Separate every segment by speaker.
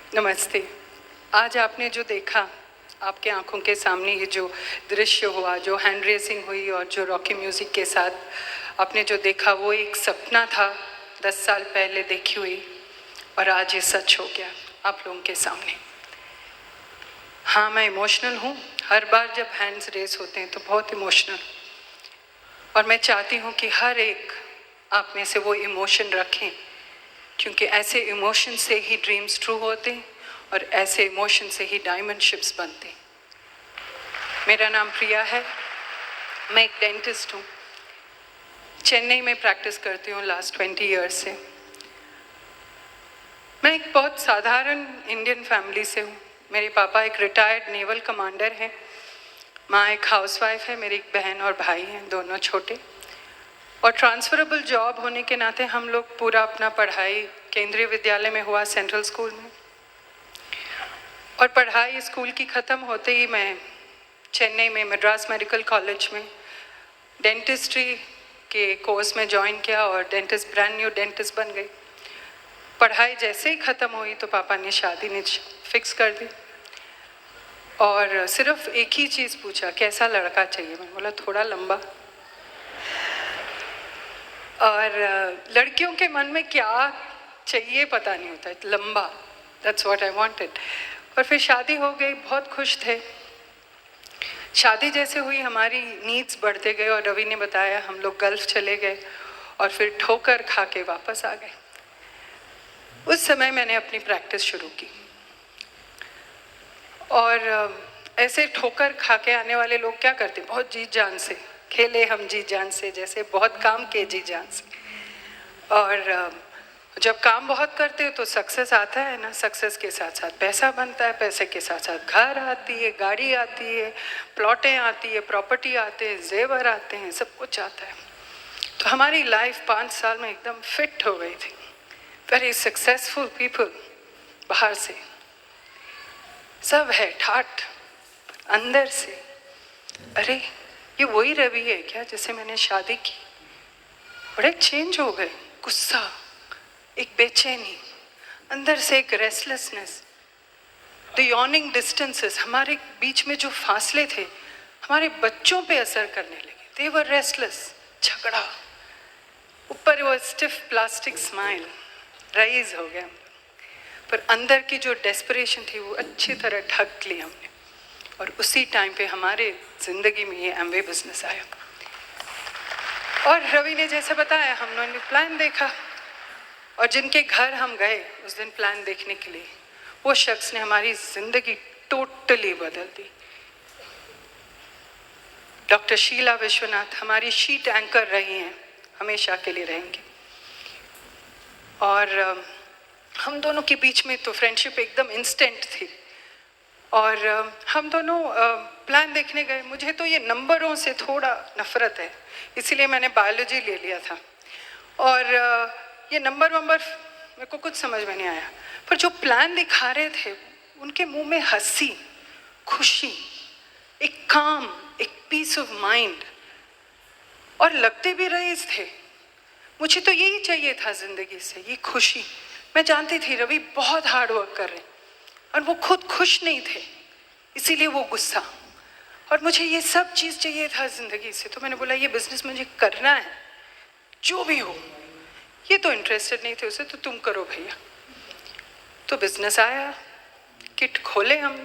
Speaker 1: नमस्ते। आज आपने जो देखा, आपके आंखों के सामने ये जो दृश्य हुआ, जो हैंड रेसिंग हुई और जो रॉकी म्यूज़िक के साथ आपने जो देखा, वो एक सपना था 10 साल पहले देखी हुई, और आज ये सच हो गया आप लोगों के सामने। हाँ, मैं इमोशनल हूँ। हर बार जब हैंड्स रेस होते हैं तो बहुत इमोशनल, और मैं चाहती हूँ कि हर एक आप में से वो इमोशन रखें, क्योंकि ऐसे इमोशन से ही ड्रीम्स ट्रू होते हैं और ऐसे इमोशन से ही डायमंड शिप्स बनते हैं। मेरा नाम प्रिया है, मैं एक डेंटिस्ट हूँ। चेन्नई में प्रैक्टिस करती हूँ लास्ट 20 ईयर्स से। मैं एक बहुत साधारण इंडियन फैमिली से हूँ। मेरे पापा एक रिटायर्ड नेवल कमांडर हैं, माँ एक हाउसवाइफ है, मेरी एक बहन और भाई हैं, दोनों छोटे। और ट्रांसफरेबल जॉब होने के नाते हम लोग पूरा अपना पढ़ाई केंद्रीय विद्यालय में हुआ, सेंट्रल स्कूल में, और पढ़ाई स्कूल की ख़त्म होते ही मैं चेन्नई में मद्रास मेडिकल कॉलेज में डेंटिस्ट्री के कोर्स में ज्वाइन किया और डेंटिस्ट, ब्रांड न्यू डेंटिस्ट बन गई। पढ़ाई जैसे ही ख़त्म हुई तो पापा ने शादी ने फिक्स कर दी, और सिर्फ एक ही चीज़ पूछा, कैसा लड़का चाहिए। मैंने बोला थोड़ा लंबा। और लड़कियों के मन में क्या चाहिए पता नहीं होता, लंबा, दैट्स व्हाट आई वांटेड। और फिर शादी हो गई, बहुत खुश थे। शादी जैसे हुई हमारी नीड्स बढ़ते गए, और रवि ने बताया हम लोग गल्फ चले गए और फिर ठोकर खा के वापस आ गए। उस समय मैंने अपनी प्रैक्टिस शुरू की, और ऐसे ठोकर खा के आने वाले लोग क्या करते, बहुत जी जान से खेले हम, जी जान से, जैसे बहुत काम किए जी जान से। और जब काम बहुत करते हो तो सक्सेस आता है ना, सक्सेस के साथ साथ पैसा बनता है, पैसे के साथ साथ घर आती है, गाड़ी आती है, प्लॉटें आती है, प्रॉपर्टी आते हैं, जेवर आते हैं, सब कुछ आता है। तो हमारी लाइफ 5 साल में एकदम फिट हो गई थी। वेरी सक्सेसफुल पीपल, बाहर से सब है ठाठ, अंदर से अरे ये वही रवि है क्या जिससे मैंने शादी की। बड़े चेंज हो गए, गुस्सा, एक बेचैनी, अंदर से एक रेस्टलेसनेस, द यॉर्निंग डिस्टेंसेस, हमारे बीच में जो फासले थे हमारे बच्चों पे असर करने लगे। दे वर रेस्टलेस, झगड़ा, ऊपर वो स्टिफ प्लास्टिक स्माइल राइज हो गया, पर अंदर की जो डेस्परेशन थी वो अच्छी तरह ढक ली हमने। और उसी टाइम पे हमारे ज़िंदगी में ये एमवे बिजनेस आया। और रवि ने जैसे बताया, हमने प्लान देखा, और जिनके घर हम गए उस दिन प्लान देखने के लिए, वो शख्स ने हमारी ज़िंदगी टोटली बदल दी। डॉक्टर शीला विश्वनाथ हमारी शीट एंकर रही हैं, हमेशा के लिए रहेंगे। और हम दोनों के बीच में तो फ्रेंडशिप एकदम इंस्टेंट थी। और हम दोनों प्लान देखने गए। मुझे तो ये नंबरों से थोड़ा नफरत है, इसीलिए मैंने बायोलॉजी ले लिया था। और ये नंबर मेरे को कुछ समझ में नहीं आया, पर जो प्लान दिखा रहे थे उनके मुंह में हंसी, खुशी, एक काम, एक पीस ऑफ माइंड, और लगते भी रईस थे। मुझे तो यही चाहिए था ज़िंदगी से, ये खुशी। मैं जानती थी रवि बहुत हार्ड वर्क कर रहे, और वो खुद खुश नहीं थे, इसीलिए वो गुस्सा। और मुझे ये सब चीज़ चाहिए था ज़िंदगी से। तो मैंने बोला ये बिज़नेस मुझे करना है, जो भी हो। ये तो इंटरेस्टेड नहीं थे उसे, तो तुम करो भैया। तो बिज़नेस आया, किट खोले हम,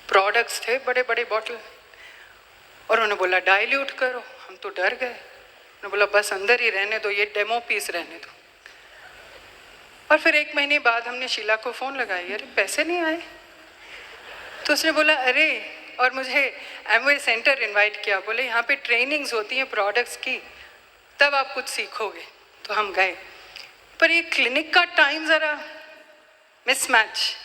Speaker 1: प्रोडक्ट्स थे बड़े बड़े बॉटल, और उन्होंने बोला डाइल्यूट करो। हम तो डर गए, उन्होंने बोला बस अंदर ही रहने दो, ये डेमो पीस रहने दो। और फिर 1 महीने बाद हमने शीला को फ़ोन लगाया, अरे पैसे नहीं आए। तो उसने बोला अरे, और मुझे एमवे सेंटर इनवाइट किया, बोले यहाँ पे ट्रेनिंग्स होती हैं प्रोडक्ट्स की, तब आप कुछ सीखोगे। तो हम गए, पर ये क्लिनिक का टाइम ज़रा मिसमैच।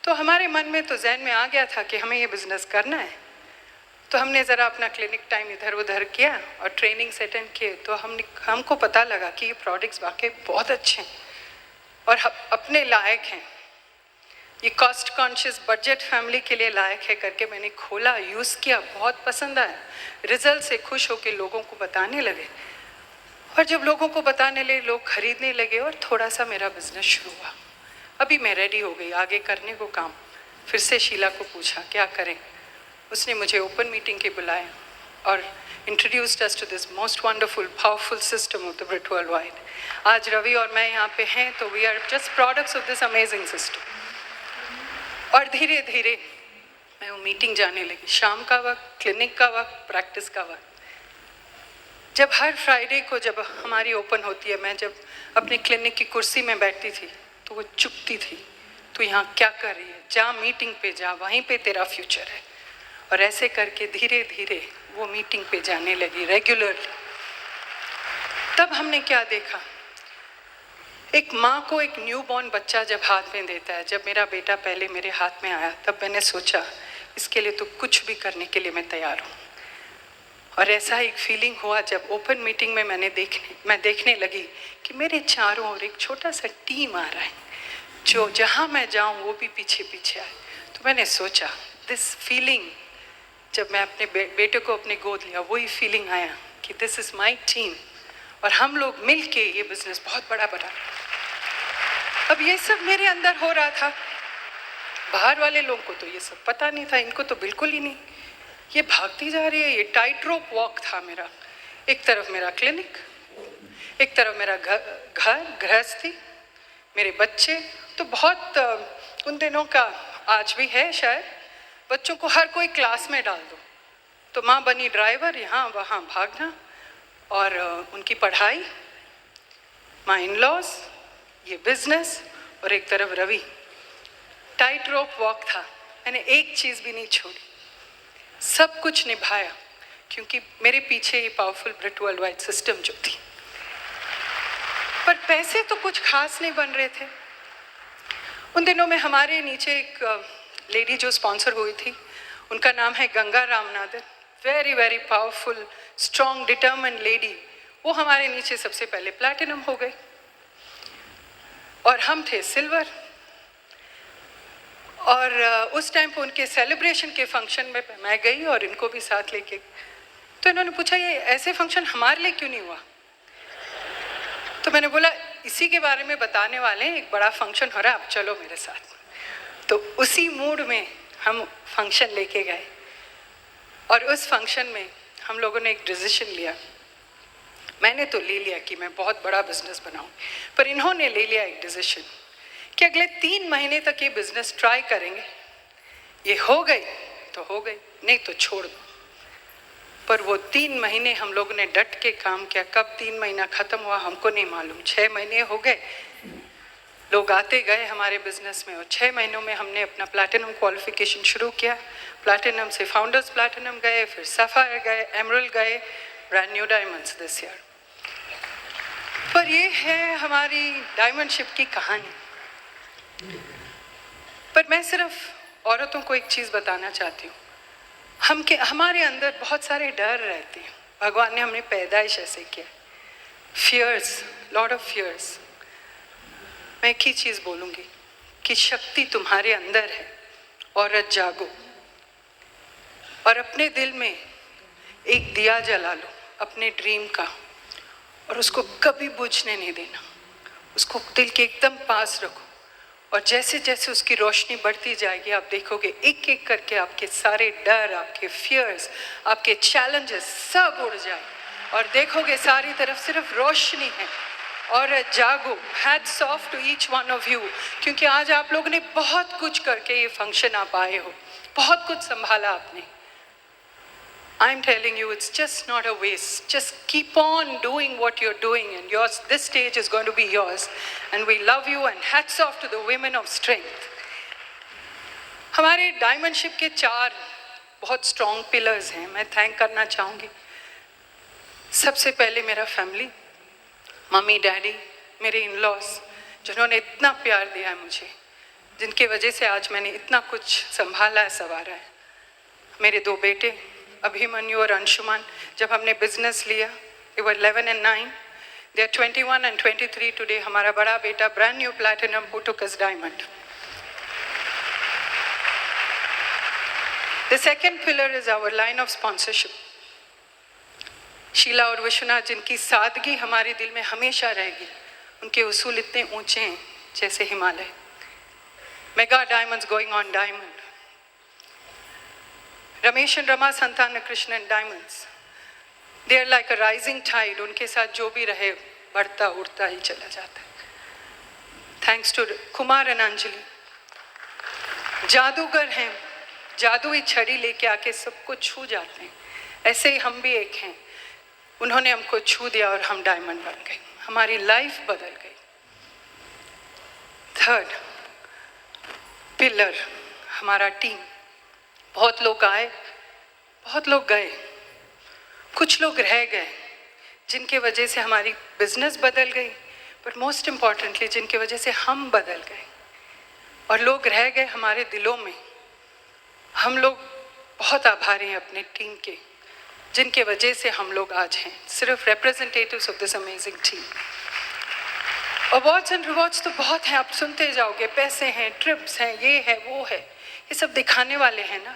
Speaker 1: तो हमारे मन में तो जहन में आ गया था कि हमें ये बिज़नेस करना है। तो हमने ज़रा अपना क्लिनिक टाइम इधर उधर किया और ट्रेनिंग्स अटेंड किए। तो हमको पता लगा कि ये प्रोडक्ट्स वाकई बहुत अच्छे हैं और अपने लायक हैं, ये कॉस्ट कॉन्शियस बजट फैमिली के लिए लायक है करके मैंने खोला, यूज़ किया, बहुत पसंद आया। रिजल्ट से खुश होकर लोगों को बताने लगे, और जब लोगों को बताने लगे लोग खरीदने लगे, और थोड़ा सा मेरा बिजनेस शुरू हुआ। अभी मैं रेडी हो गई आगे करने को काम। फिर से शीला को पूछा क्या करें। उसने मुझे ओपन मीटिंग के बुलाया और introduced us to this most wonderful powerful system of the brit world wide. आज रवि और मैं यहाँ पे हैं तो we are just products of this amazing system. और धीरे धीरे मैं वो मीटिंग जाने लगी। शाम का वक्त, क्लिनिक का वक्त, प्रैक्टिस का वक्त। जब हर फ्राइडे को जब हमारी ओपन होती है, मैं जब अपने क्लिनिक की कुर्सी में बैठती थी तो वो चुपती थी, तो यहाँ क्या कर रही है, जा मीटिंग पे जा, वहीं पे तेरा फ्यूचर है। और ऐसे करके धीरे धीरे वो मीटिंग पे जाने लगी रेगुलरली। तब हमने क्या देखा, एक माँ को एक न्यूबॉर्न बच्चा जब हाथ में देता है, जब मेरा बेटा पहले मेरे हाथ में आया तब मैंने सोचा इसके लिए तो कुछ भी करने के लिए मैं तैयार हूँ। और ऐसा एक फीलिंग हुआ जब ओपन मीटिंग में मैं देखने लगी कि मेरे चारों ओर एक छोटा सा टीम आ रहा है जो जहाँ मैं जाऊँ वो भी पीछे पीछे आए। तो मैंने सोचा दिस फीलिंग, जब मैं अपने बेटे को अपने गोद लिया वही फीलिंग आया कि दिस इज़ माई टीम और हम लोग मिल के ये बिजनेस बहुत बड़ा बना। अब ये सब मेरे अंदर हो रहा था, बाहर वाले लोगों को तो ये सब पता नहीं था, इनको तो बिल्कुल ही नहीं। ये भागती जा रही है, ये टाइट रोप वॉक था मेरा। एक तरफ मेरा क्लिनिक, एक तरफ मेरा घर गृहस्थी, मेरे बच्चे। तो बहुत उन दिनों का आज भी है शायद, बच्चों को हर कोई क्लास में डाल दो तो माँ बनी ड्राइवर, यहाँ वहाँ भागना और उनकी पढ़ाई, माँ इन लॉज, ये बिजनेस और एक तरफ रवि। टाइट रोप वॉक था, मैंने एक चीज़ भी नहीं छोड़ी, सब कुछ निभाया क्योंकि मेरे पीछे ये पावरफुल ब्रिट वर्ल्ड वाइड सिस्टम जो थी। पर पैसे तो कुछ खास नहीं बन रहे थे। उन दिनों में हमारे नीचे एक लेडी जो स्पॉन्सर हुई थी, उनका नाम है Ganga Ramanathan, very very powerful strong determined lady. वो हमारे नीचे सबसे पहले प्लैटिनम हो गए और हम थे सिल्वर। और उस टाइम पे उनके सेलिब्रेशन के फंक्शन में मैं गई और इनको भी साथ लेके, तो इन्होंने पूछा ये ऐसे फंक्शन हमारे लिए क्यों नहीं हुआ। तो मैंने बोला इसी के बारे में बताने वाले हैं, एक बड़ा फंक्शन हो रहा है, आप चलो मेरे साथ। तो उसी मूड में हम फंक्शन लेके गए और उस फंक्शन में हम लोगों ने एक डिसीजन लिया। मैंने तो ले लिया कि मैं बहुत बड़ा बिजनेस बनाऊं, पर इन्होंने ले लिया एक डिसीजन कि अगले 3 महीने तक ये बिजनेस ट्राई करेंगे, ये हो गई तो हो गई, नहीं तो छोड़ दो। पर वो 3 महीने हम लोगों ने डट के काम किया। कब 3 महीना ख़त्म हुआ हमको नहीं मालूम, 6 महीने हो गए, लोग आते गए हमारे बिजनेस में और 6 महीनों में हमने अपना प्लैटिनम क्वालिफिकेशन शुरू किया। प्लैटिनम से फाउंडर्स प्लैटिनम गए, फिर सफ़ायर गए, एमरल्ड गए, brand new diamonds this year. पर ये है हमारी डायमंडशिप की कहानी। पर मैं सिर्फ औरतों को एक चीज़ बताना चाहती हूँ, हमारे अंदर बहुत सारे डर रहते हैं, भगवान ने हमने पैदाइश ऐसे किया, फियर्स, लॉट ऑफ फियर्स। मैं एक ही चीज़ बोलूँगी कि शक्ति तुम्हारे अंदर है, औरत जागो और अपने दिल में एक दिया जला लो अपने ड्रीम का और उसको कभी बुझने नहीं देना, उसको दिल के एकदम पास रखो और जैसे जैसे उसकी रोशनी बढ़ती जाएगी आप देखोगे एक एक करके आपके सारे डर, आपके फियर्स, आपके चैलेंजेस सब उड़ जाए और देखोगे सारी तरफ सिर्फ रोशनी है। और जागो, hats off to each one of you, क्योंकि आज आप लोगों ने बहुत कुछ करके ये फंक्शन आप आए हो, बहुत कुछ संभाला आपने। I'm telling you, it's just not a waste. Just keep on doing what you're doing, and yours, this stage is going to be yours. And we love you, and hats off to the women of strength. हमारे डायमंडशिप के 4 बहुत strong pillars हैं, मैं thank करना चाहूँगी। सबसे पहले मेरा फैमिली, मम्मी डैडी, मेरे इन लॉज, जिन्होंने इतना प्यार दिया है मुझे, जिनकी वजह से आज मैंने इतना कुछ संभाला है, संवारा है। मेरे 2 बेटे अभिमन्यु और अंशुमान, जब हमने बिजनेस लिया they were 11 and 9, they are 21 and 23 today. हमारा बड़ा बेटा brand new platinum who took us diamond. The second pillar is our line of sponsorship. Sheila और विश्वनाथ, जिनकी सादगी हमारे दिल में हमेशा रहेगी, उनके उसूल इतने ऊंचे हैं जैसे Himalaya. Mega diamonds going on diamond. Ramesh and Rama Santana Krishnan diamonds. They are like a rising tide. उनके साथ जो भी रहे बढ़ता उड़ता ही चला जाता है. Thanks to Kumar and Anjali. जादूगर हैं, जादुई छड़ी लेके आके सबको छू जाते हैं. ऐसे ही हम भी एक हैं. उन्होंने हमको छू दिया और हम डायमंड बन गए. हमारी लाइफ बदल गई. थर्ड पिलर हमारा टीम. बहुत लोग आए, बहुत लोग गए, कुछ लोग रह गए जिनके वजह से हमारी बिजनेस बदल गई, बट मोस्ट इम्पॉर्टेंटली जिनकी वजह से हम बदल गए. और लोग रह गए हमारे दिलों में. हम लोग बहुत आभारी हैं अपनी टीम के, जिनके वजह से हम लोग आज हैं सिर्फ representatives of this amazing team. Awards and rewards तो बहुत हैं, आप सुनते जाओगे. पैसे हैं, ट्रिप्स हैं, ये है वो है, ये सब दिखाने वाले हैं ना.